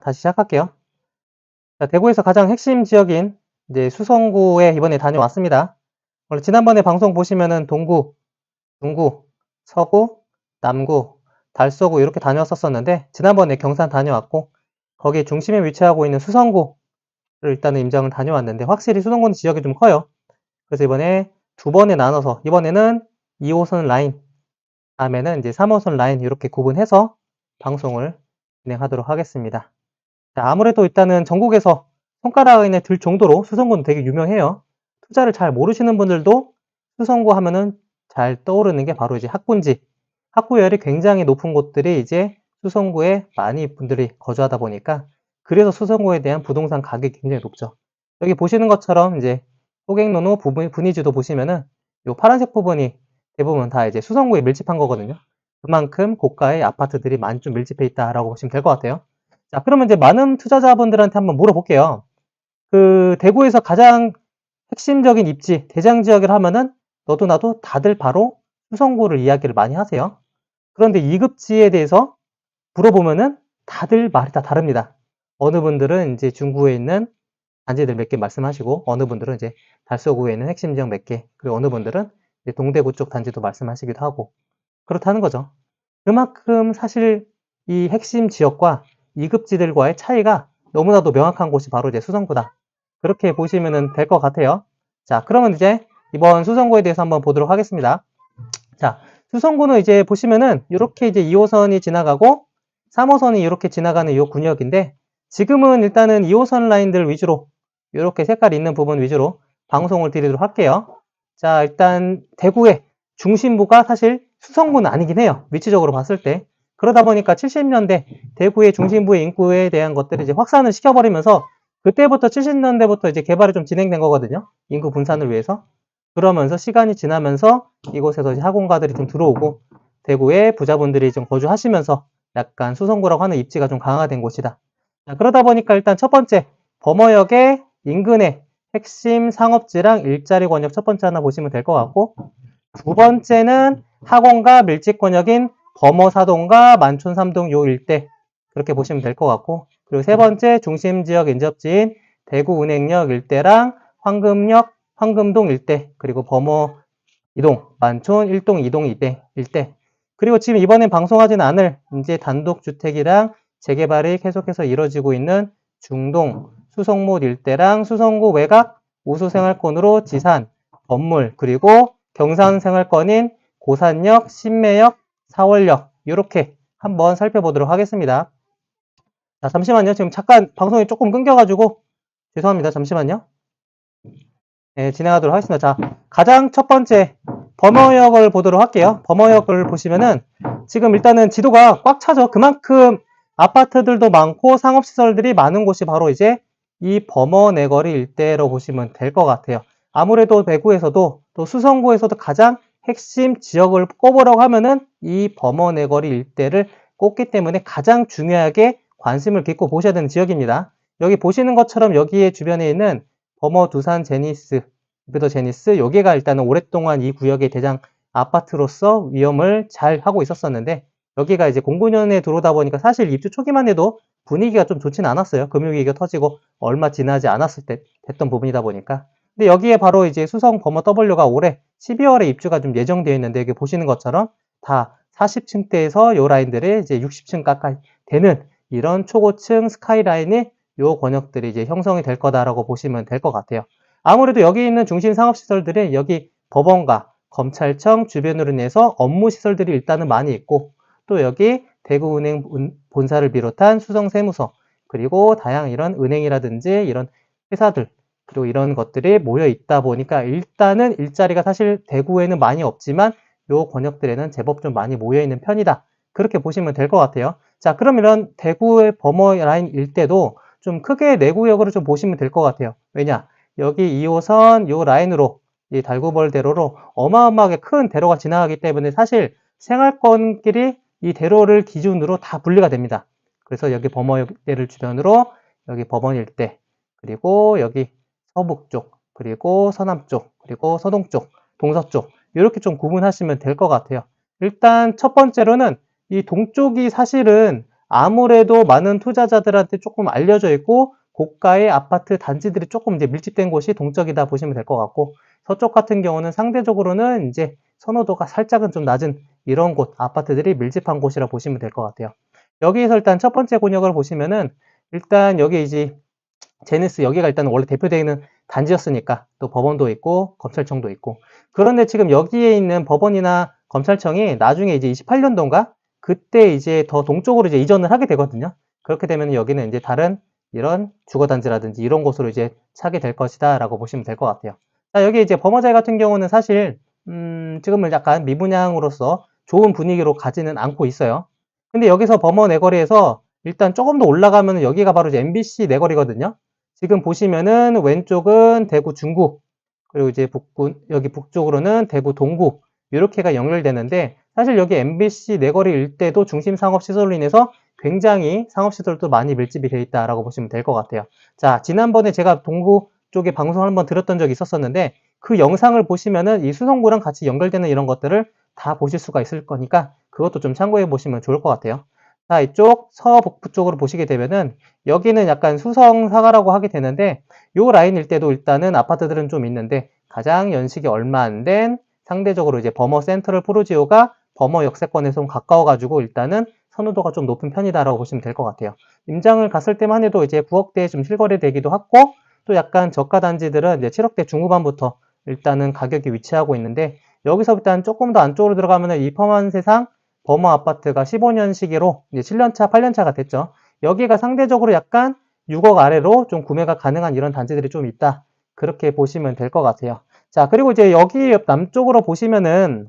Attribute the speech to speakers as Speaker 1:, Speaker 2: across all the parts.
Speaker 1: 다시 시작할게요. 자, 대구에서 가장 핵심 지역인 이제 수성구에 이번에 다녀왔습니다. 원래 지난번에 방송 보시면은 동구, 중구, 서구, 남구, 달서구 이렇게 다녀왔었는데 지난번에 경산 다녀왔고 거기 중심에 위치하고 있는 수성구를 일단은 임장을 다녀왔는데 확실히 수성구는 지역이 좀 커요. 그래서 이번에 두 번에 나눠서 이번에는 2호선 라인, 다음에는 이제 3호선 라인 이렇게 구분해서 방송을 진행하도록 하겠습니다. 자, 아무래도 일단은 전국에서 손가락 안에 들 정도로 수성구는 되게 유명해요. 투자를 잘 모르시는 분들도 수성구 하면은 잘 떠오르는 게 바로 이제 학군지, 학구열이 굉장히 높은 곳들이 이제 수성구에 많이 분들이 거주하다 보니까 그래서 수성구에 대한 부동산 가격이 굉장히 높죠. 여기 보시는 것처럼 이제 호갱노노 분위지도 보시면은 요 파란색 부분이 대부분 다 이제 수성구에 밀집한 거거든요. 그만큼 고가의 아파트들이 많이 좀 밀집해 있다라고 보시면 될 것 같아요. 자, 그러면 이제 많은 투자자분들한테 한번 물어볼게요. 그 대구에서 가장 핵심적인 입지, 대장 지역을 하면은 너도 나도 다들 바로 수성구를 이야기를 많이 하세요. 그런데 이 급지에 대해서 물어보면은 다들 말이 다 다릅니다. 어느 분들은 이제 중구에 있는 단지들 몇 개 말씀하시고, 어느 분들은 이제 달서구에 있는 핵심 지역 몇 개, 그리고 어느 분들은 이제 동대구 쪽 단지도 말씀하시기도 하고, 그렇다는 거죠. 그만큼 사실 이 핵심 지역과 이급지들과의 차이가 너무나도 명확한 곳이 바로 이제 수성구다. 그렇게 보시면 될 것 같아요. 자, 그러면 이제 이번 수성구에 대해서 한번 보도록 하겠습니다. 자, 수성구는 이제 보시면은 이렇게 이제 2호선이 지나가고 3호선이 이렇게 지나가는 이 군역인데 지금은 일단은 2호선 라인들 위주로 이렇게 색깔 있는 부분 위주로 방송을 드리도록 할게요. 자, 일단 대구의 중심부가 사실 수성구는 아니긴 해요. 위치적으로 봤을 때. 그러다 보니까 70년대 대구의 중심부의 인구에 대한 것들을 이제 확산을 시켜버리면서 그때부터 70년대부터 이제 개발이 좀 진행된 거거든요. 인구 분산을 위해서. 그러면서 시간이 지나면서 이곳에서 이제 학원가들이 좀 들어오고 대구에 부자분들이 좀 거주하시면서 약간 수성구라고 하는 입지가 좀 강화된 곳이다. 자, 그러다 보니까 일단 첫 번째 범어역의 인근의 핵심 상업지랑 일자리 권역 첫 번째 하나 보시면 될 것 같고 두 번째는 학원가 밀집 권역인 범어사동과 만촌삼동 요 일대 그렇게 보시면 될 것 같고 그리고 세 번째 중심지역 인접지인 대구은행역 일대랑 황금역, 황금동 일대 그리고 범어 이동, 만촌 1동, 2동, 2대, 일대 그리고 지금 이번엔 방송하진 않을 이제 단독주택이랑 재개발이 계속해서 이루어지고 있는 중동, 수성못 일대랑 수성구 외곽, 우수생활권으로 지산, 건물, 그리고 경산생활권인 고산역, 신매역, 사월역 이렇게 한번 살펴보도록 하겠습니다. 자, 잠시만요. 지금 잠깐 방송이 조금 끊겨가지고 죄송합니다. 잠시만요. 네, 진행하도록 하겠습니다. 자, 가장 첫 번째 범어역을 보도록 할게요. 범어역을 보시면은 지금 일단은 지도가 꽉 차죠. 그만큼 아파트들도 많고 상업시설들이 많은 곳이 바로 이제 이 범어 내거리 일대로 보시면 될 것 같아요. 아무래도 대구에서도 또 수성구에서도 가장 핵심 지역을 꼽으라고 하면은 이 범어 내거리 일대를 꼽기 때문에 가장 중요하게 관심을 갖고 보셔야 되는 지역입니다. 여기 보시는 것처럼 여기에 주변에 있는 범어 두산 제니스, 비더 제니스, 여기가 일단은 오랫동안 이 구역의 대장 아파트로서 위험을 잘 하고 있었었는데 여기가 이제 09년에 들어오다 보니까 사실 입주 초기만 해도 분위기가 좀 좋지는 않았어요. 금융위기가 터지고 얼마 지나지 않았을 때 됐던 부분이다 보니까. 근데 여기에 바로 이제 수성 범어 W가 올해 12월에 입주가 좀 예정되어 있는데 여기 보시는 것처럼 다 40층대에서 요 라인들이 이제 60층 가까이 되는 이런 초고층 스카이라인이 요 권역들이 이제 형성이 될 거다라고 보시면 될 것 같아요. 아무래도 여기 있는 중심 상업시설들이 여기 법원과 검찰청 주변으로 인해서 업무 시설들이 일단은 많이 있고 또 여기 대구은행 본사를 비롯한 수성세무서 그리고 다양한 이런 은행이라든지 이런 회사들 그리고 이런 것들이 모여 있다 보니까 일단은 일자리가 사실 대구에는 많이 없지만 요 권역들에는 제법 좀 많이 모여 있는 편이다. 그렇게 보시면 될 것 같아요. 자, 그럼 이런 대구의 범어 라인 일대도 좀 크게 내구역으로 좀 보시면 될 것 같아요. 왜냐? 여기 2호선 요 라인으로 이 달구벌대로로 어마어마하게 큰 대로가 지나가기 때문에 사실 생활권끼리 이 대로를 기준으로 다 분리가 됩니다. 그래서 여기 범어 일대를 주변으로 여기 법원 일대 그리고 여기 서북 쪽 그리고 서남 쪽 그리고 서동 쪽 동서쪽 이렇게 좀 구분하시면 될 것 같아요. 일단 첫 번째로는 이 동쪽이 사실은 아무래도 많은 투자자들한테 조금 알려져 있고 고가의 아파트 단지들이 조금 이제 밀집된 곳이 동쪽이다 보시면 될 것 같고, 서쪽 같은 경우는 상대적으로는 이제 선호도가 살짝은 좀 낮은 이런 곳, 아파트들이 밀집한 곳이라 보시면 될 것 같아요. 여기에서 일단 첫 번째 곤역을 보시면은, 일단 여기 이제 제네스 여기가 일단 원래 대표되는 단지였으니까 또 법원도 있고 검찰청도 있고, 그런데 지금 여기에 있는 법원이나 검찰청이 나중에 이제 28년도인가 그때 이제 더 동쪽으로 이제 이전을 하게 되거든요. 그렇게 되면 여기는 이제 다른 이런 주거단지라든지 이런 곳으로 이제 차게 될 것이다 라고 보시면 될 것 같아요. 자, 여기 이제 범어자리 같은 경우는 사실 지금은 약간 미분양으로서 좋은 분위기로 가지는 않고 있어요. 근데 여기서 범어 내거리에서 일단 조금 더 올라가면 여기가 바로 이제 MBC 내거리거든요. 지금 보시면은 왼쪽은 대구 중구, 그리고 이제 여기 북쪽으로는 대구 동구, 이렇게가 연결되는데, 사실 여기 MBC 내거리 일대도 중심 상업시설로 인해서 굉장히 상업시설도 많이 밀집이 되어 있다라고 보시면 될 것 같아요. 자, 지난번에 제가 동구 쪽에 방송을 한번 들었던 적이 있었었는데, 그 영상을 보시면은 이 수성구랑 같이 연결되는 이런 것들을 다 보실 수가 있을 거니까 그것도 좀 참고해 보시면 좋을 것 같아요. 자, 이쪽 서북부 쪽으로 보시게 되면은 여기는 약간 수성사가라고 하게 되는데, 요 라인 일대도 일단은 아파트들은 좀 있는데, 가장 연식이 얼마 안 된 상대적으로 이제 버머 센트럴 프루지오가 버머 역세권에서 좀 가까워가지고 일단은 선호도가 좀 높은 편이다라고 보시면 될 것 같아요. 임장을 갔을 때만 해도 이제 9억대에 좀 실거래되기도 하고, 또 약간 저가 단지들은 이제 7억대 중후반부터 일단은 가격이 위치하고 있는데, 여기서 일단 조금 더 안쪽으로 들어가면은 이퍼만 세상 버머 아파트가 15년 시기로 이제 7년차, 8년차가 됐죠. 여기가 상대적으로 약간 6억 아래로 좀 구매가 가능한 이런 단지들이 좀 있다. 그렇게 보시면 될 것 같아요. 자, 그리고 이제 여기 남쪽으로 보시면은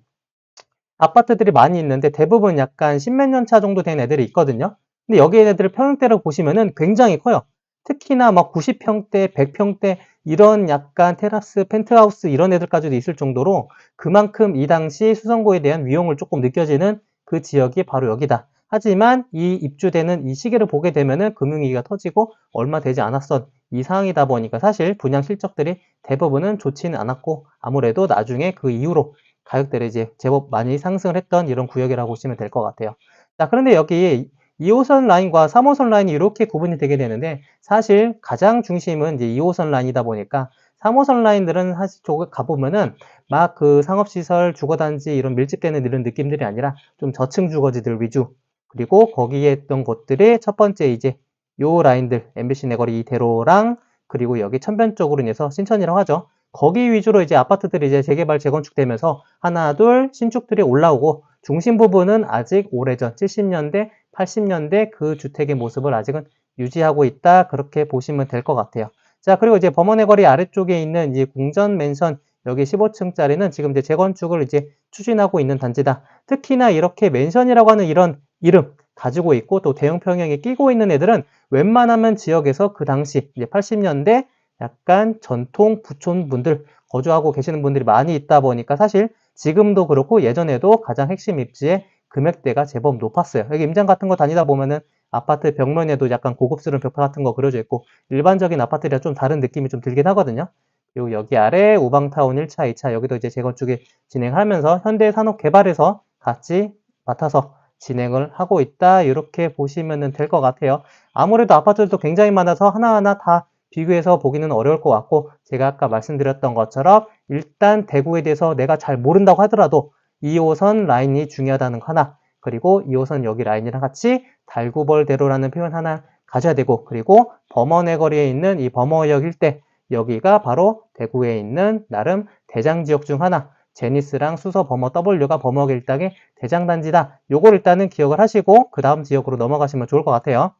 Speaker 1: 아파트들이 많이 있는데 대부분 약간 십몇 년 차 정도 된 애들이 있거든요. 근데 여기 애들 평형대를 보시면은 굉장히 커요. 특히나 막 90평대, 100평대 이런 약간 테라스, 펜트하우스 이런 애들까지도 있을 정도로 그만큼 이 당시 수성구에 대한 위용을 조금 느껴지는 그 지역이 바로 여기다. 하지만 이 입주되는 이 시기를 보게 되면은 금융위기가 터지고 얼마 되지 않았던 이 상황이다 보니까 사실 분양 실적들이 대부분은 좋지는 않았고, 아무래도 나중에 그 이후로 가격들이 이제 제법 많이 상승을 했던 이런 구역이라고 보시면 될 것 같아요. 자, 그런데 여기 2호선 라인과 3호선 라인이 이렇게 구분이 되게 되는데, 사실 가장 중심은 이제 2호선 라인이다 보니까 3호선 라인들은 사실 저기 가보면은 막 그 상업시설, 주거단지 이런 밀집되는 이런 느낌들이 아니라 좀 저층 주거지들 위주, 그리고 거기에 있던 곳들이 첫 번째 이제 요 라인들 MBC 내거리 이대로랑, 그리고 여기 천변 쪽으로 인해서 신천이라고 하죠. 거기 위주로 이제 아파트들이 이제 재개발, 재건축되면서 하나, 둘 신축들이 올라오고, 중심 부분은 아직 오래전 70년대, 80년대 그 주택의 모습을 아직은 유지하고 있다. 그렇게 보시면 될 것 같아요. 자, 그리고 이제 범원의 거리 아래쪽에 있는 이 궁전 맨션 여기 15층짜리는 지금 이제 재건축을 이제 추진하고 있는 단지다. 특히나 이렇게 맨션이라고 하는 이런 이름 가지고 있고 또 대형 평형에 끼고 있는 애들은 웬만하면 지역에서 그 당시 이제 80년대 약간 전통 부촌분들 거주하고 계시는 분들이 많이 있다 보니까 사실 지금도 그렇고 예전에도 가장 핵심 입지의 금액대가 제법 높았어요. 여기 임장 같은 거 다니다 보면은 아파트 벽면에도 약간 고급스러운 벽화 같은 거 그려져 있고 일반적인 아파트랑 좀 다른 느낌이 좀 들긴 하거든요. 그리고 여기 아래 우방타운 1차, 2차 여기도 이제 재건축이 진행하면서 현대산업개발에서 같이 맡아서 진행을 하고 있다. 이렇게 보시면 될 것 같아요. 아무래도 아파트들도 굉장히 많아서 하나하나 다 비교해서 보기는 어려울 것 같고, 제가 아까 말씀드렸던 것처럼 일단 대구에 대해서 내가 잘 모른다고 하더라도 2호선 라인이 중요하다는 거 하나, 그리고 2호선 여기 라인이랑 같이 달구벌대로라는 표현 하나 가져야 되고, 그리고 범어내 거리에 있는 이 범어역 일대 여기가 바로 대구에 있는 나름 대장지역 중 하나, 제니스랑 수서 범어 W가 범어역 일당의 대장단지다. 요걸 일단은 기억을 하시고 그 다음 지역으로 넘어가시면 좋을 것 같아요.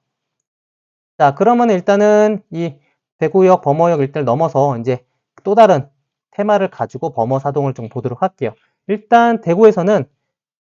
Speaker 1: 자, 그러면 일단은 이 대구역 범어역 일대를 넘어서 이제 또 다른 테마를 가지고 범어 사동을 좀 보도록 할게요. 일단 대구에서는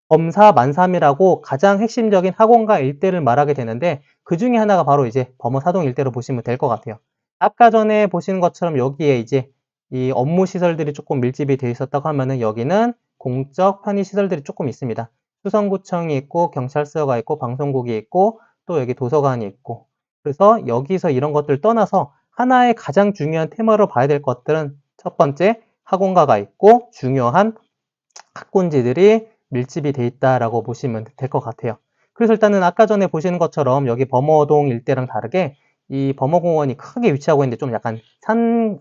Speaker 1: 범사 만삼이라고 가장 핵심적인 학원가 일대를 말하게 되는데, 그 중에 하나가 바로 이제 범어 사동 일대로 보시면 될 것 같아요. 아까 전에 보시는 것처럼 여기에 이제 이 업무 시설들이 조금 밀집이 되어 있었다고 하면은 여기는 공적 편의 시설들이 조금 있습니다. 수성구청이 있고 경찰서가 있고 방송국이 있고 또 여기 도서관이 있고, 그래서 여기서 이런 것들 떠나서 하나의 가장 중요한 테마로 봐야 될 것들은 첫 번째 학원가가 있고 중요한 학군지들이 밀집이 돼 있다라고 보시면 될 것 같아요. 그래서 일단은 아까 전에 보시는 것처럼 여기 범어동 일대랑 다르게 이 범어공원이 크게 위치하고 있는데 좀 약간 산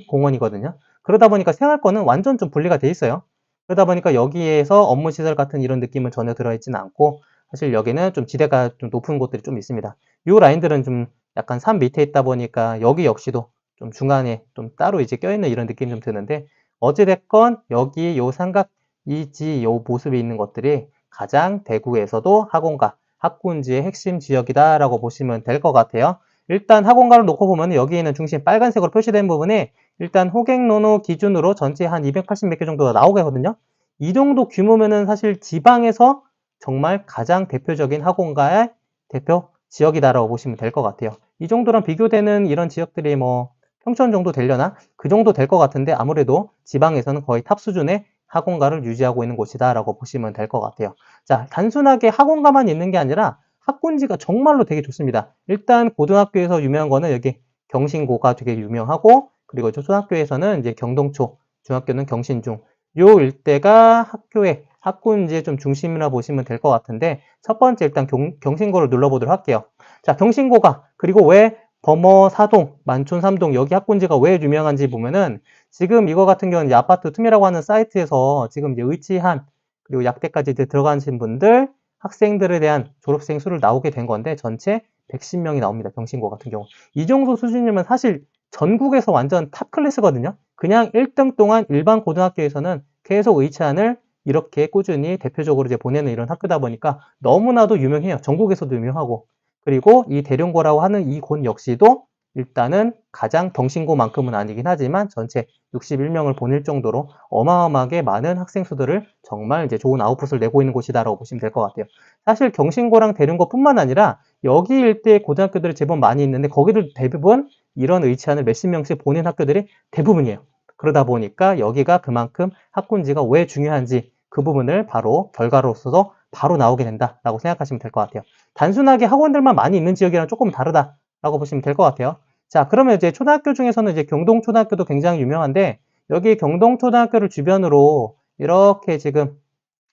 Speaker 1: 공원이거든요. 그러다 보니까 생활권은 완전 좀 분리가 돼 있어요. 그러다 보니까 여기에서 업무시설 같은 이런 느낌은 전혀 들어있지는 않고, 사실 여기는 좀 지대가 좀 높은 곳들이 좀 있습니다. 이 라인들은 좀 약간 산 밑에 있다 보니까 여기 역시도 좀 중간에 좀 따로 이제 껴있는 이런 느낌이 좀 드는데, 어찌됐건 여기 요 삼각 이지 요 모습이 있는 것들이 가장 대구에서도 학원가, 학군지의 핵심 지역이다라고 보시면 될 것 같아요. 일단 학원가를 놓고 보면 여기 있는 중심 빨간색으로 표시된 부분에 일단 호갱노노 기준으로 전체 한 280 몇 개 정도가 나오거든요. 이 정도 규모면은 사실 지방에서 정말 가장 대표적인 학원가의 대표 지역이다라고 보시면 될 것 같아요. 이 정도랑 비교되는 이런 지역들이 뭐 평촌 정도 되려나? 그 정도 될 것 같은데 아무래도 지방에서는 거의 탑 수준의 학원가를 유지하고 있는 곳이다라고 보시면 될 것 같아요. 자, 단순하게 학원가만 있는 게 아니라 학군지가 정말로 되게 좋습니다. 일단 고등학교에서 유명한 거는 여기 경신고가 되게 유명하고, 그리고 초등학교에서는 이제 경동초, 중학교는 경신중. 요 일대가 학교의 학군지의 좀 중심이라 보시면 될 것 같은데, 첫 번째 일단 경신고를 눌러보도록 할게요. 자, 경신고가, 그리고 왜 범어 4동, 만촌 3동 여기 학군지가 왜 유명한지 보면은, 지금 이거 같은 경우는 이제 아파트 투미라고 하는 사이트에서 지금 이제 의치한 그리고 약대까지 이제 들어가신 분들 학생들에 대한 졸업생 수를 나오게 된 건데 전체 110명이 나옵니다. 경신고 같은 경우. 이 정도 수준이면 사실 전국에서 완전 탑 클래스거든요. 그냥 1등 동안 일반 고등학교에서는 계속 의치안을 이렇게 꾸준히 대표적으로 이제 보내는 이런 학교다 보니까 너무나도 유명해요. 전국에서도 유명하고. 그리고 이 대룡고라고 하는 이 곳 역시도 일단은 가장 경신고만큼은 아니긴 하지만 전체 61명을 보낼 정도로 어마어마하게 많은 학생 수들을 정말 이제 좋은 아웃풋을 내고 있는 곳이다라고 보시면 될 것 같아요. 사실 경신고랑 대륜고뿐만 아니라 여기 일대의 고등학교들이 제법 많이 있는데 거기들 대부분 이런 의치안을 몇십 명씩 보낸 학교들이 대부분이에요. 그러다 보니까 여기가 그만큼 학군지가 왜 중요한지 그 부분을 바로 결과로서 바로 나오게 된다라고 생각하시면 될 것 같아요. 단순하게 학원들만 많이 있는 지역이랑 조금 다르다라고 보시면 될 것 같아요. 자, 그러면 이제 초등학교 중에서는 이제 경동초등학교도 굉장히 유명한데, 여기 경동초등학교를 주변으로 이렇게 지금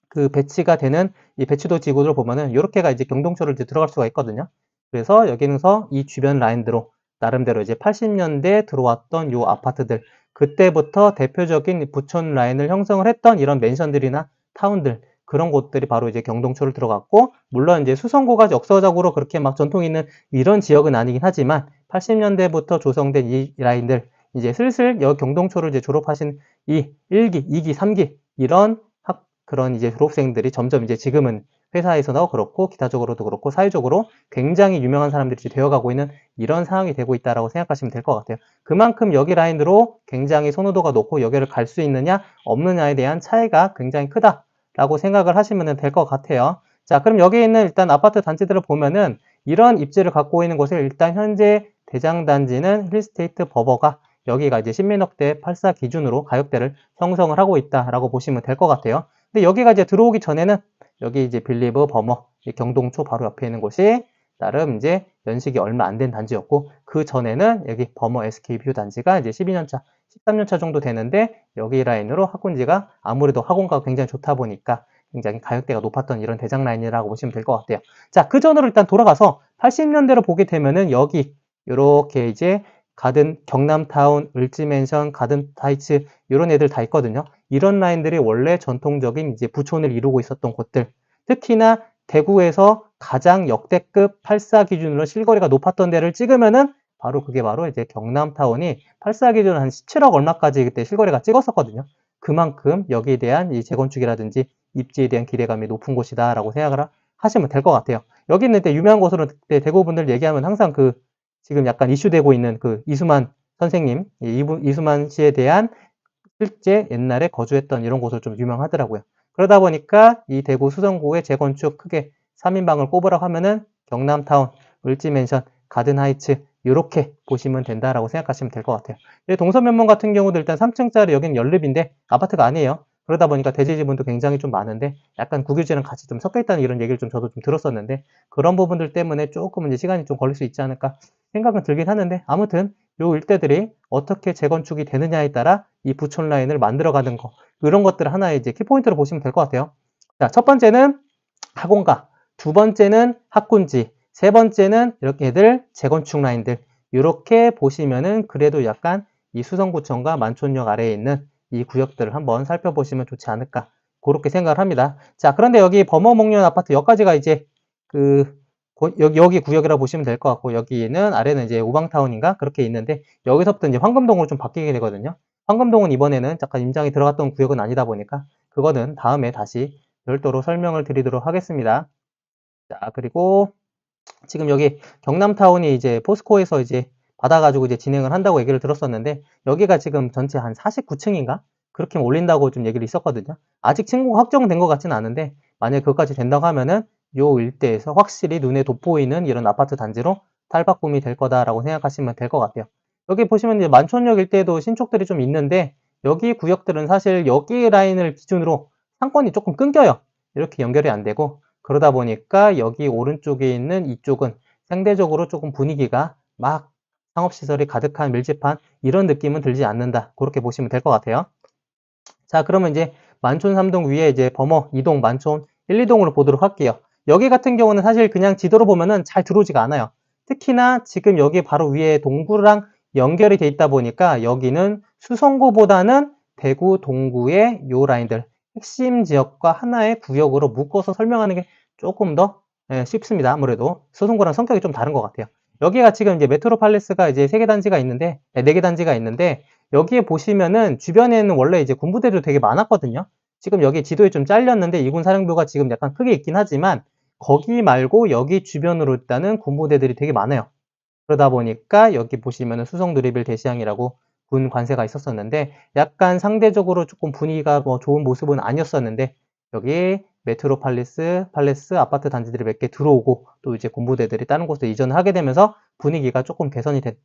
Speaker 1: 그 배치가 되는 이 배치도 지구를 보면은 이렇게가 이제 경동초를 이제 들어갈 수가 있거든요. 그래서 여기는서 이 주변 라인대로 나름대로 이제 80년대 들어왔던 요 아파트들, 그때부터 대표적인 부촌 라인을 형성을 했던 이런 맨션들이나 타운들, 그런 곳들이 바로 이제 경동초를 들어갔고, 물론 이제 수성고가 역사적으로 그렇게 막 전통 있는 이런 지역은 아니긴 하지만 80년대부터 조성된 이 라인들, 이제 슬슬 여기 경동초를 이제 졸업하신 이 1기, 2기, 3기 이런 그런 이제 졸업생들이 점점 이제 지금은 회사에서도 그렇고 기타적으로도 그렇고 사회적으로 굉장히 유명한 사람들이 되어가고 있는 이런 상황이 되고 있다라고 생각하시면 될 것 같아요. 그만큼 여기 라인으로 굉장히 선호도가 높고 여기를 갈 수 있느냐 없느냐에 대한 차이가 굉장히 크다라고 생각을 하시면 될 것 같아요. 자, 그럼 여기 있는 일단 아파트 단지들을 보면은 이런 입지를 갖고 있는 곳을 일단 현재 대장 단지는 힐스테이트 버버가 여기가 이제 신민역대 84 기준으로 가격대를 형성을 하고 있다라고 보시면 될 것 같아요. 근데 여기가 이제 들어오기 전에는 여기 이제 빌리브, 버머, 경동초 바로 옆에 있는 곳이 나름 이제 연식이 얼마 안 된 단지였고, 그 전에는 여기 버머 SK뷰 단지가 이제 12년차, 13년차 정도 되는데 여기 라인으로 학군지가 아무래도 학원가가 굉장히 좋다 보니까 굉장히 가격대가 높았던 이런 대장 라인이라고 보시면 될 것 같아요. 자, 그 전으로 일단 돌아가서 80년대로 보게 되면은 여기 이렇게 이제 가든 경남타운, 을지맨션, 가든하이츠 이런 애들 다 있거든요. 이런 라인들이 원래 전통적인 이제 부촌을 이루고 있었던 곳들, 특히나 대구에서 가장 역대급 84 기준으로 실거래가 높았던 데를 찍으면은 바로 그게 바로 이제 경남타운이 84 기준 한 17억 얼마까지 그때 실거래가 찍었었거든요. 그만큼 여기에 대한 이 재건축이라든지 입지에 대한 기대감이 높은 곳이다라고 생각을 하시면 될 것 같아요. 여기 있는 때 유명한 곳으로 그때 대구분들 얘기하면 항상 그 지금 약간 이슈되고 있는 그 이수만 선생님, 이수만 씨에 대한 실제 옛날에 거주했던 이런 곳을 좀 유명하더라고요. 그러다 보니까 이 대구 수성구의 재건축 크게 3인방을 꼽으라고 하면은 경남타운, 을지맨션, 가든하이츠 이렇게 보시면 된다라고 생각하시면 될 것 같아요. 동서면문 같은 경우도 일단 3층짜리 여기는 연립인데 아파트가 아니에요. 그러다 보니까 대지 지분도 굉장히 좀 많은데 약간 국유지랑 같이 좀 섞여 있다는 이런 얘기를 좀 저도 좀 들었었는데, 그런 부분들 때문에 조금 이제 시간이 좀 걸릴 수 있지 않을까 생각은 들긴 하는데, 아무튼 요 일대들이 어떻게 재건축이 되느냐에 따라 이 부촌 라인을 만들어가는 거, 이런 것들 하나의 이제 키포인트로 보시면 될 것 같아요. 자, 첫 번째는 학원가, 두 번째는 학군지, 세 번째는 이렇게 애들 재건축 라인들. 이렇게 보시면은 그래도 약간 이 수성구청과 만촌역 아래에 있는 이 구역들을 한번 살펴보시면 좋지 않을까. 그렇게 생각을 합니다. 자, 그런데 여기 범어목련 아파트 여기까지가 이제 여기 구역이라고 보시면 될 것 같고, 여기는 아래는 이제 우방타운인가? 그렇게 있는데, 여기서부터 이제 황금동으로 좀 바뀌게 되거든요. 황금동은 이번에는 잠깐 임장이 들어갔던 구역은 아니다 보니까, 그거는 다음에 다시 별도로 설명을 드리도록 하겠습니다. 자, 그리고 지금 여기 경남타운이 이제 포스코에서 이제 받아가지고 이제 진행을 한다고 얘기를 들었었는데, 여기가 지금 전체 한 49층인가? 그렇게 올린다고 좀 얘기를 있었거든요. 아직 층고가 확정된 것 같지는 않은데, 만약에 그것까지 된다고 하면은 요 일대에서 확실히 눈에 돋보이는 이런 아파트 단지로 탈바꿈이 될 거다라고 생각하시면 될 것 같아요. 여기 보시면 이제 만촌역 일대에도 신축들이 좀 있는데, 여기 구역들은 사실 여기 라인을 기준으로 상권이 조금 끊겨요. 이렇게 연결이 안 되고, 그러다 보니까 여기 오른쪽에 있는 이쪽은 상대적으로 조금 분위기가 막 상업시설이 가득한 밀집한 이런 느낌은 들지 않는다. 그렇게 보시면 될 것 같아요. 자, 그러면 이제 만촌 3동 위에 이제 범어 2동, 만촌 1, 2동으로 보도록 할게요. 여기 같은 경우는 사실 그냥 지도로 보면은 잘 들어오지가 않아요. 특히나 지금 여기 바로 위에 동구랑 연결이 돼 있다 보니까 여기는 수성구보다는 대구, 동구의 요 라인들 핵심 지역과 하나의 구역으로 묶어서 설명하는 게 조금 더 쉽습니다. 아무래도 수성구랑 성격이 좀 다른 것 같아요. 여기가 지금 이제 메트로팔레스가 이제 3개 단지가 있는데, 4개 단지가 있는데, 여기에 보시면은 주변에는 원래 이제 군부대도 되게 많았거든요. 지금 여기 지도에 좀 잘렸는데 이군 사령부가 지금 약간 크게 있긴 하지만 거기 말고 여기 주변으로 일단은 군부대들이 되게 많아요. 그러다 보니까 여기 보시면은 수성누리빌 대시양이라고 군 관세가 있었었는데 약간 상대적으로 조금 분위기가 뭐 좋은 모습은 아니었었는데 여기 팔레스 아파트 단지들이 몇 개 들어오고 또 이제 군부대들이 다른 곳으로 이전을 하게 되면서 분위기가 조금 개선이 된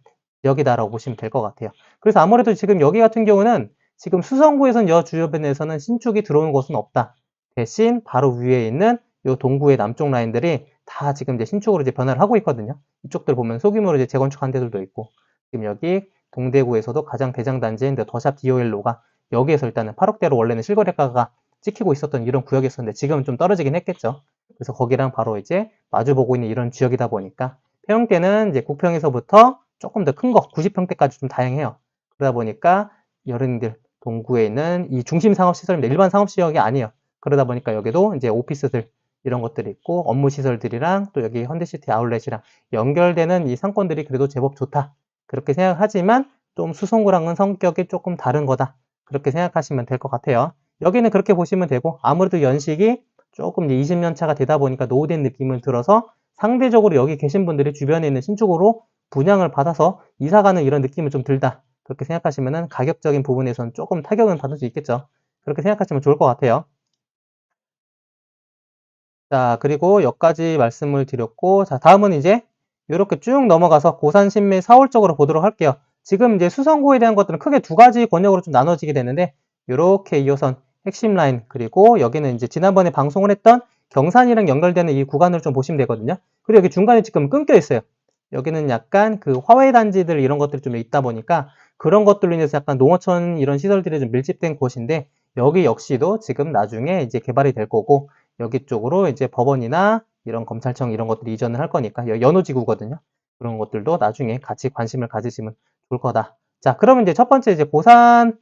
Speaker 1: 지역이다라고 보시면 될 것 같아요. 그래서 아무래도 지금 여기 같은 경우는 지금 수성구에선 여 주변에서는 신축이 들어오는 곳은 없다. 대신 바로 위에 있는 이 동구의 남쪽 라인들이 다 지금 이제 신축으로 이제 변화를 하고 있거든요. 이쪽들 보면 소규모로 이제 재건축한 데들도 있고, 지금 여기 동대구에서도 가장 대장 단지인 더샵 DOL로가 여기에서 일단은 8억대로 원래는 실거래가가 찍히고 있었던 이런 구역이었었는데 지금은 좀 떨어지긴 했겠죠. 그래서 거기랑 바로 이제 마주보고 있는 이런 지역이다 보니까 평형대는 이제 국평에서부터 조금 더 큰 거, 90평대까지 좀 다양해요. 그러다 보니까 여러분들 동구에 있는 이 중심 상업시설입니다. 일반 상업지역이 아니에요. 그러다 보니까 여기도 이제 오피스들 이런 것들이 있고 업무 시설들이랑 또 여기 현대시티 아울렛이랑 연결되는 이 상권들이 그래도 제법 좋다. 그렇게 생각하지만 좀 수성구랑은 성격이 조금 다른 거다. 그렇게 생각하시면 될 것 같아요. 여기는 그렇게 보시면 되고 아무래도 연식이 조금 이제 20년 차가 되다 보니까 노후된 느낌을 들어서 상대적으로 여기 계신 분들이 주변에 있는 신축으로 분양을 받아서 이사 가는 이런 느낌은 좀 들다. 그렇게 생각하시면은 가격적인 부분에서는 조금 타격은 받을 수 있겠죠. 그렇게 생각하시면 좋을 것 같아요. 자, 그리고 여기까지 말씀을 드렸고, 자, 다음은 이제 이렇게 쭉 넘어가서 고산, 신밀, 사월 쪽으로 보도록 할게요. 지금 이제 수성구에 대한 것들은 크게 두 가지 권역으로 좀 나눠지게 되는데, 이렇게 2호선 핵심 라인, 그리고 여기는 이제 지난번에 방송을 했던 경산이랑 연결되는 이 구간을 좀 보시면 되거든요. 그리고 여기 중간에 지금 끊겨 있어요. 여기는 약간 그 화훼 단지들 이런 것들이 좀 있다 보니까 그런 것들로 인해서 약간 농어촌 이런 시설들이 좀 밀집된 곳인데, 여기 역시도 지금 나중에 이제 개발이 될 거고, 여기 쪽으로 이제 법원이나 이런 검찰청 이런 것들이 이전을 할 거니까 연호지구거든요. 그런 것들도 나중에 같이 관심을 가지시면 좋을 거다. 자, 그러면 이제 첫 번째 이제 고산을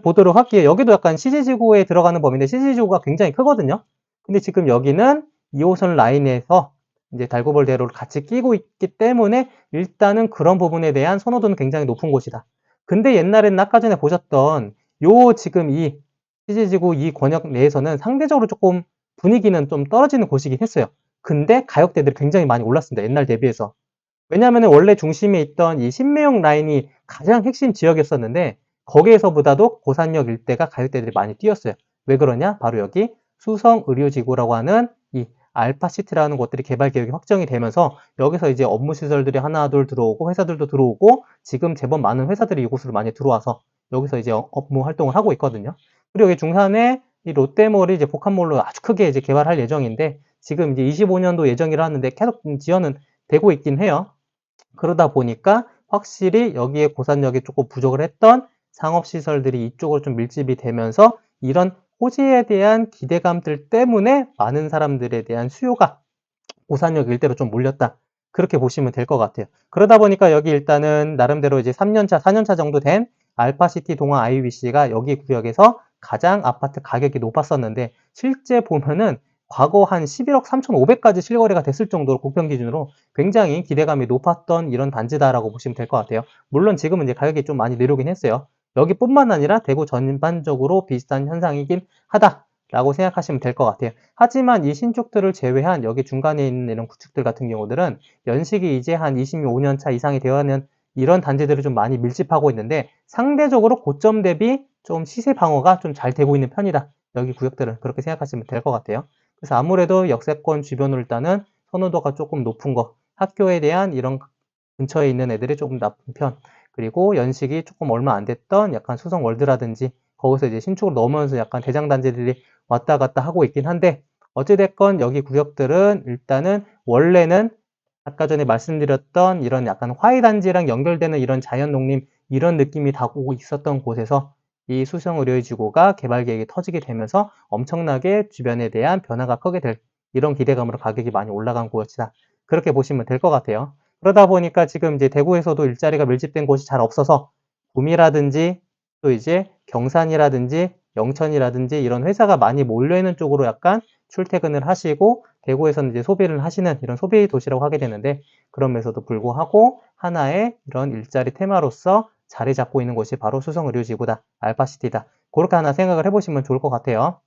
Speaker 1: 보도록 할게요. 여기도 약간 CG지구에 들어가는 범위인데 CG지구가 굉장히 크거든요. 근데 지금 여기는 2호선 라인에서 이제 달구벌대로를 같이 끼고 있기 때문에 일단은 그런 부분에 대한 선호도는 굉장히 높은 곳이다. 근데 옛날에는 아까 전에 보셨던 요 지금 이 CG지구 이 권역 내에서는 상대적으로 조금 분위기는 좀 떨어지는 곳이긴 했어요. 근데 가격대들이 굉장히 많이 올랐습니다. 옛날 대비해서. 왜냐하면 원래 중심에 있던 이 신매역 라인이 가장 핵심 지역이었었는데 거기에서보다도 고산역 일대가 가격대들이 많이 뛰었어요. 왜 그러냐? 바로 여기 수성의료지구라고 하는 이 알파시티라는 곳들이 개발 계획이 확정이 되면서 여기서 이제 업무 시설들이 하나 둘 들어오고 회사들도 들어오고 지금 제법 많은 회사들이 이곳으로 많이 들어와서 여기서 이제 업무 활동을 하고 있거든요. 그리고 여기 중산에 이 롯데몰이 이제 복합몰로 아주 크게 이제 개발할 예정인데 지금 이제 25년도 예정이라 하는데 계속 지연은 되고 있긴 해요. 그러다 보니까 확실히 여기에 고산역이 조금 부족을 했던 상업시설들이 이쪽으로 좀 밀집이 되면서 이런 토지에 대한 기대감들 때문에 많은 사람들에 대한 수요가 오산역 일대로 좀 몰렸다. 그렇게 보시면 될 것 같아요. 그러다 보니까 여기 일단은 나름대로 이제 3년차, 4년차 정도 된 알파시티 동아 IBC가 여기 구역에서 가장 아파트 가격이 높았었는데 실제 보면은 과거 한 11억 3,500까지 실거래가 됐을 정도로 국평 기준으로 굉장히 기대감이 높았던 이런 단지다라고 보시면 될 것 같아요. 물론 지금은 이제 가격이 좀 많이 내려오긴 했어요. 여기뿐만 아니라 대구 전반적으로 비슷한 현상이긴 하다라고 생각하시면 될 것 같아요. 하지만 이 신축들을 제외한 여기 중간에 있는 이런 구축들 같은 경우들은 연식이 이제 한 25년 차 이상이 되어가는 이런 단지들을 좀 많이 밀집하고 있는데 상대적으로 고점 대비 좀 시세 방어가 좀 잘 되고 있는 편이다. 여기 구역들은 그렇게 생각하시면 될 것 같아요. 그래서 아무래도 역세권 주변으로 일단은 선호도가 조금 높은 거, 학교에 대한 이런 근처에 있는 애들이 조금 나쁜 편, 그리고 연식이 조금 얼마 안 됐던 약간 수성월드라든지 거기서 이제 신축으로 넘어오면서 약간 대장단지들이 왔다 갔다 하고 있긴 한데 어찌됐건 여기 구역들은 일단은 원래는 아까 전에 말씀드렸던 이런 약간 화훼단지랑 연결되는 이런 자연농림 이런 느낌이 다 오고 있었던 곳에서 이 수성의료지구가 개발 계획이 터지게 되면서 엄청나게 주변에 대한 변화가 크게 될 이런 기대감으로 가격이 많이 올라간 곳이다. 그렇게 보시면 될 것 같아요. 그러다 보니까 지금 이제 대구에서도 일자리가 밀집된 곳이 잘 없어서 구미라든지 또 이제 경산이라든지 영천이라든지 이런 회사가 많이 몰려있는 쪽으로 약간 출퇴근을 하시고 대구에서는 이제 소비를 하시는 이런 소비 도시라고 하게 되는데 그럼에서도 불구하고 하나의 이런 일자리 테마로서 자리 잡고 있는 곳이 바로 수성의료지구다. 알파시티다. 그렇게 하나 생각을 해보시면 좋을 것 같아요.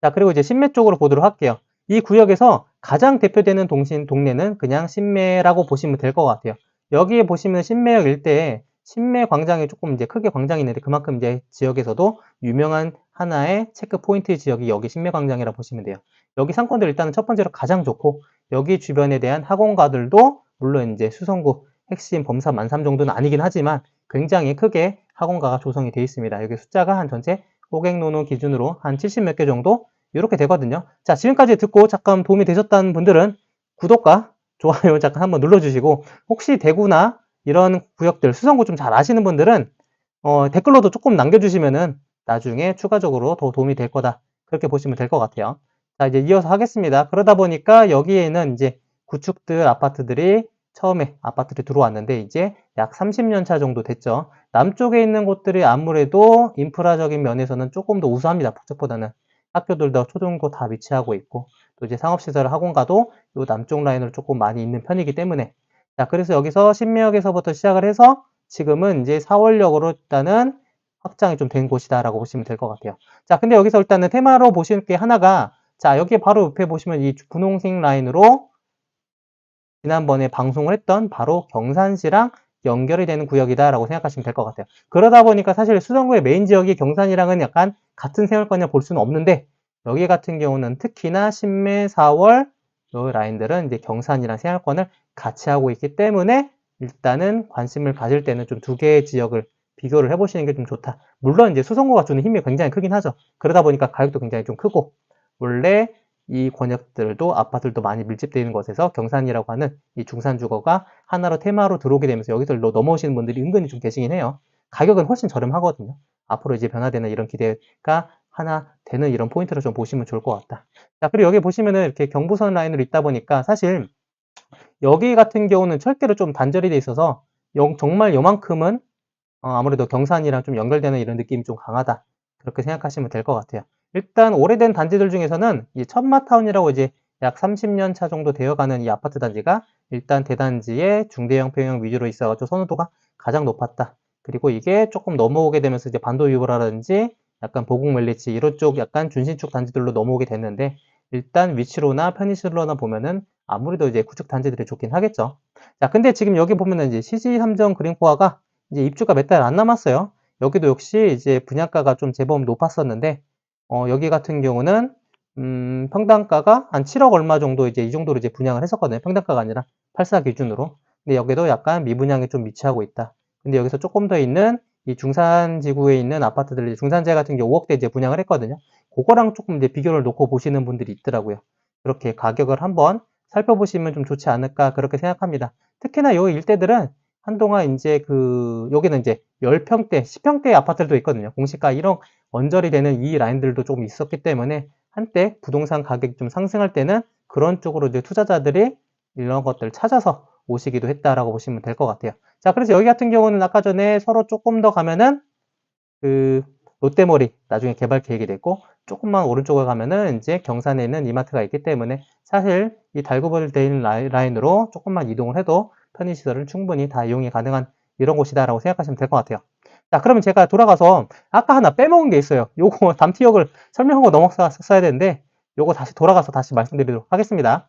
Speaker 1: 자, 그리고 이제 신매 쪽으로 보도록 할게요. 이 구역에서 가장 대표되는 동네는 그냥 신매라고 보시면 될 것 같아요. 여기에 보시면 신매역 일대에 신매 광장이 조금 이제 크게 광장이 있는데 그만큼 이제 지역에서도 유명한 하나의 체크 포인트 지역이 여기 신매 광장이라 고 보시면 돼요. 여기 상권들 일단은 첫 번째로 가장 좋고 여기 주변에 대한 학원가들도 물론 이제 수성구 핵심 범사 만삼 정도는 아니긴 하지만 굉장히 크게 학원가가 조성이 되어 있습니다. 여기 숫자가 한 전체 고객노노 기준으로 한 70 몇 개 정도 이렇게 되거든요. 자, 지금까지 듣고 잠깐 도움이 되셨다는 분들은 구독과 좋아요 잠깐 한번 눌러주시고 혹시 대구나 이런 구역들 수성구 좀 잘 아시는 분들은 댓글로도 조금 남겨주시면은 나중에 추가적으로 더 도움이 될 거다. 그렇게 보시면 될 것 같아요. 자, 이제 이어서 하겠습니다. 그러다 보니까 여기에는 이제 구축들 아파트들이 처음에 아파트들이 들어왔는데 이제 약 30년 차 정도 됐죠. 남쪽에 있는 곳들이 아무래도 인프라적인 면에서는 조금 더 우수합니다. 북쪽보다는. 학교들도 초중고 다 위치하고 있고 또 이제 상업시설 학원가도 요 남쪽 라인으로 조금 많이 있는 편이기 때문에 자, 그래서 여기서 신매역에서부터 시작을 해서 지금은 이제 4월역으로 일단은 확장이 좀 된 곳이다라고 보시면 될 것 같아요. 자, 근데 여기서 일단은 테마로 보실 게 하나가 자, 여기 바로 옆에 보시면 이 분홍색 라인으로 지난번에 방송을 했던 바로 경산시랑 연결이 되는 구역이다라고 생각하시면 될 것 같아요. 그러다 보니까 사실 수성구의 메인 지역이 경산이랑은 약간 같은 생활권이라 볼 수는 없는데 여기 같은 경우는 특히나 신매 4월 요 라인들은 이제 경산이랑 생활권을 같이 하고 있기 때문에 일단은 관심을 가질 때는 좀 두 개의 지역을 비교를 해보시는 게 좀 좋다. 물론 이제 수성구가 주는 힘이 굉장히 크긴 하죠. 그러다 보니까 가격도 굉장히 좀 크고 원래 이 권역들도 아파트들도 많이 밀집되어 있는 곳에서 경산이라고 하는 이 중산주거가 하나로 테마로 들어오게 되면서 여기서 넘어오시는 분들이 은근히 좀 계시긴 해요. 가격은 훨씬 저렴하거든요. 앞으로 이제 변화되는 이런 기대가 하나 되는 이런 포인트로 좀 보시면 좋을 것 같다. 자, 그리고 여기 보시면은 이렇게 경부선 라인으로 있다 보니까 사실 여기 같은 경우는 철계로 좀 단절이 돼 있어서 정말 요만큼은 아무래도 경산이랑 좀 연결되는 이런 느낌이 좀 강하다. 그렇게 생각하시면 될 것 같아요. 일단 오래된 단지들 중에서는 이 천마타운이라고 이제 약 30년 차 정도 되어가는 이 아파트 단지가 일단 대단지의 중대형 평형 위주로 있어가지고 선호도가 가장 높았다. 그리고 이게 조금 넘어오게 되면서 이제 반도 유보라든지 약간 보국멜리치 이런 쪽 약간 준신축 단지들로 넘어오게 됐는데 일단 위치로나 편의시설로나 보면은 아무래도 이제 구축 단지들이 좋긴 하겠죠. 자, 근데 지금 여기 보면은 이제 CG 삼정 그린코아가 이제 입주가 몇 달 안 남았어요. 여기도 역시 이제 분양가가 좀 제법 높았었는데, 여기 같은 경우는, 평당가가 한 7억 얼마 정도 이제 이 정도로 이제 분양을 했었거든요. 평당가가 아니라 84 기준으로. 근데 여기도 약간 미분양이 좀 위치하고 있다. 근데 여기서 조금 더 있는 이 중산지구에 있는 아파트들, 중산재 같은 경우 5억대 이제 분양을 했거든요. 그거랑 조금 이제 비교를 놓고 보시는 분들이 있더라고요. 그렇게 가격을 한번 살펴보시면 좀 좋지 않을까 그렇게 생각합니다. 특히나 이 일대들은 한동안 이제 여기는 이제 10평대, 10평대 아파트들도 있거든요. 공시가 1억 언저리 되는 이 라인들도 조금 있었기 때문에 한때 부동산 가격이 좀 상승할 때는 그런 쪽으로 이제 투자자들이 이런 것들을 찾아서 오시기도 했다라고 보시면 될 것 같아요. 자, 그래서 여기 같은 경우는 아까 전에 서로 조금 더 가면은 그 롯데몰이 나중에 개발 계획이 됐고, 조금만 오른쪽에 가면은 이제 경산에 있는 이마트가 있기 때문에 사실 이 달구벌 되어 있는 라인으로 조금만 이동을 해도 편의시설을 충분히 다 이용이 가능한 이런 곳이다라고 생각하시면 될 것 같아요. 자, 그러면 제가 돌아가서 아까 하나 빼먹은 게 있어요. 요거 담티역을 설명하고 넘어갔어야 되는데 요거 다시 돌아가서 다시 말씀드리도록 하겠습니다.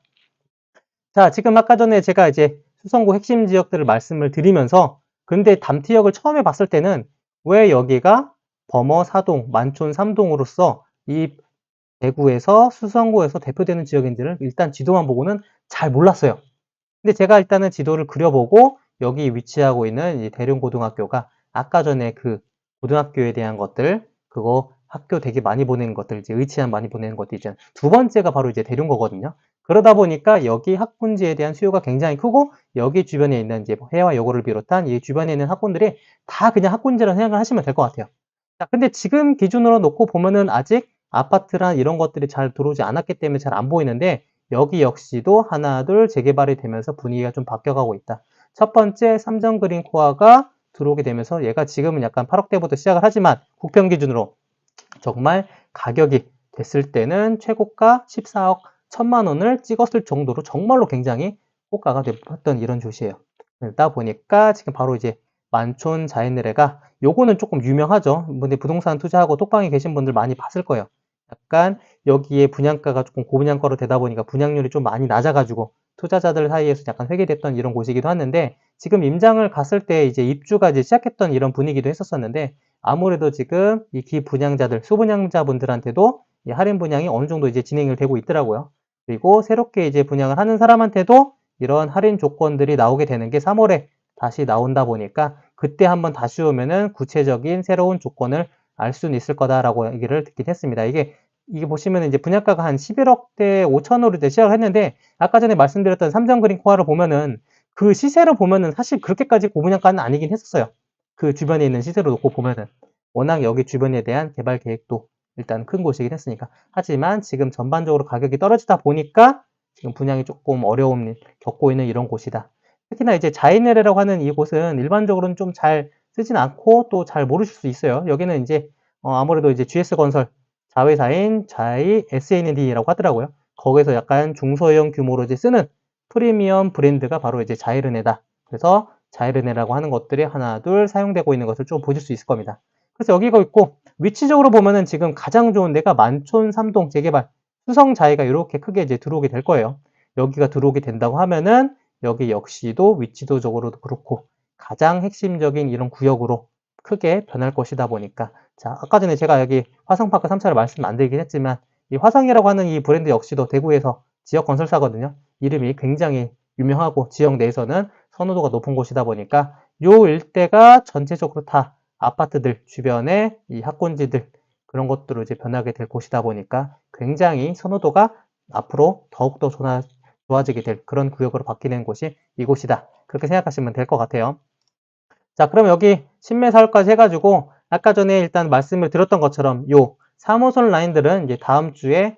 Speaker 1: 자, 지금 아까 전에 제가 이제 수성구 핵심 지역들을 말씀을 드리면서 근데 담티역을 처음에 봤을 때는 왜 여기가 범어 4동, 만촌 3동으로서 이 대구에서 수성구에서 대표되는 지역인지를 일단 지도만 보고는 잘 몰랐어요. 근데 제가 일단은 지도를 그려보고 여기 위치하고 있는 이 대룡고등학교가 아까 전에 그 고등학교에 대한 것들, 그거 학교 되게 많이 보내는 것들, 이제 의치안 많이 보내는 것들 있잖아요. 두 번째가 바로 이제 대룡거거든요. 그러다 보니까 여기 학군지에 대한 수요가 굉장히 크고 여기 주변에 있는 이제 해와 여고를 비롯한 이 주변에 있는 학군들이 다 그냥 학군지라는 생각을 하시면 될 것 같아요. 자, 근데 지금 기준으로 놓고 보면은 아직 아파트랑 이런 것들이 잘 들어오지 않았기 때문에 잘 안 보이는데 여기 역시도 하나, 둘 재개발이 되면서 분위기가 좀 바뀌어가고 있다. 첫 번째 삼성그린 코아가 들어오게 되면서 얘가 지금은 약간 8억대부터 시작을 하지만 국평 기준으로 정말 가격이 됐을 때는 최고가 14억 1천만 원을 찍었을 정도로 정말로 굉장히 호가가 됐던 이런 조시예요. 그러다 보니까 지금 바로 이제 만촌 자이느레가 요거는 조금 유명하죠. 근데 부동산 투자하고 톡방에 계신 분들 많이 봤을 거예요. 약간 여기에 분양가가 조금 고분양가로 되다 보니까 분양률이 좀 많이 낮아가지고 투자자들 사이에서 약간 회귀됐던 이런 곳이기도 하는데 지금 임장을 갔을 때 이제 입주가 이제 시작했던 이런 분위기도 했었었는데 아무래도 지금 이 기분양자들, 수분양자분들한테도 이 할인 분양이 어느 정도 이제 진행이 되고 있더라고요. 그리고 새롭게 이제 분양을 하는 사람한테도 이런 할인 조건들이 나오게 되는 게 3월에 다시 나온다 보니까 그때 한번 다시 오면은 구체적인 새로운 조건을 알 수는 있을 거다라고 얘기를 듣긴 했습니다. 이게 보시면 이제 분양가가 한 11억대 5천으로 이제 시작을 했는데 아까 전에 말씀드렸던 삼성그린 코아를 보면은 그 시세로 보면은 사실 그렇게까지 고분양가는 아니긴 했었어요. 그 주변에 있는 시세로 놓고 보면은 워낙 여기 주변에 대한 개발 계획도 일단 큰 곳이긴 했으니까. 하지만 지금 전반적으로 가격이 떨어지다 보니까 지금 분양이 조금 어려움을 겪고 있는 이런 곳이다. 특히나 이제 자이네레라고 하는 이곳은 일반적으로는 좀 잘 쓰진 않고 또 잘 모르실 수 있어요. 여기는 이제 아무래도 이제 GS건설 자회사인 자이 SND라고 하더라고요. 거기서 약간 중소형 규모로 이제 쓰는 프리미엄 브랜드가 바로 이제 자이르네다. 그래서 자이르네라고 하는 것들이 하나, 둘 사용되고 있는 것을 좀 보실 수 있을 겁니다. 그래서 여기가 있고 위치적으로 보면은 지금 가장 좋은 데가 만촌 3동 재개발 수성자이가 이렇게 크게 이제 들어오게 될 거예요. 여기가 들어오게 된다고 하면은 여기 역시도 위치도적으로도 그렇고 가장 핵심적인 이런 구역으로 크게 변할 것이다 보니까 자, 아까 전에 제가 여기 화성파크 3차를 말씀 안 드리긴 했지만 이 화성이라고 하는 이 브랜드 역시도 대구에서 지역 건설사거든요. 이름이 굉장히 유명하고 지역 내에서는 선호도가 높은 곳이다 보니까 요 일대가 전체적으로 다 아파트들 주변에 이 학군지들 그런 것들로 이제 변하게 될 곳이다 보니까 굉장히 선호도가 앞으로 더욱더 좋아지게 될 그런 구역으로 바뀌는 곳이 이곳이다. 그렇게 생각하시면 될 것 같아요. 자, 그럼 여기 신매사월까지 해가지고 아까 전에 일단 말씀을 드렸던 것처럼 요 3호선 라인들은 이제 다음 주에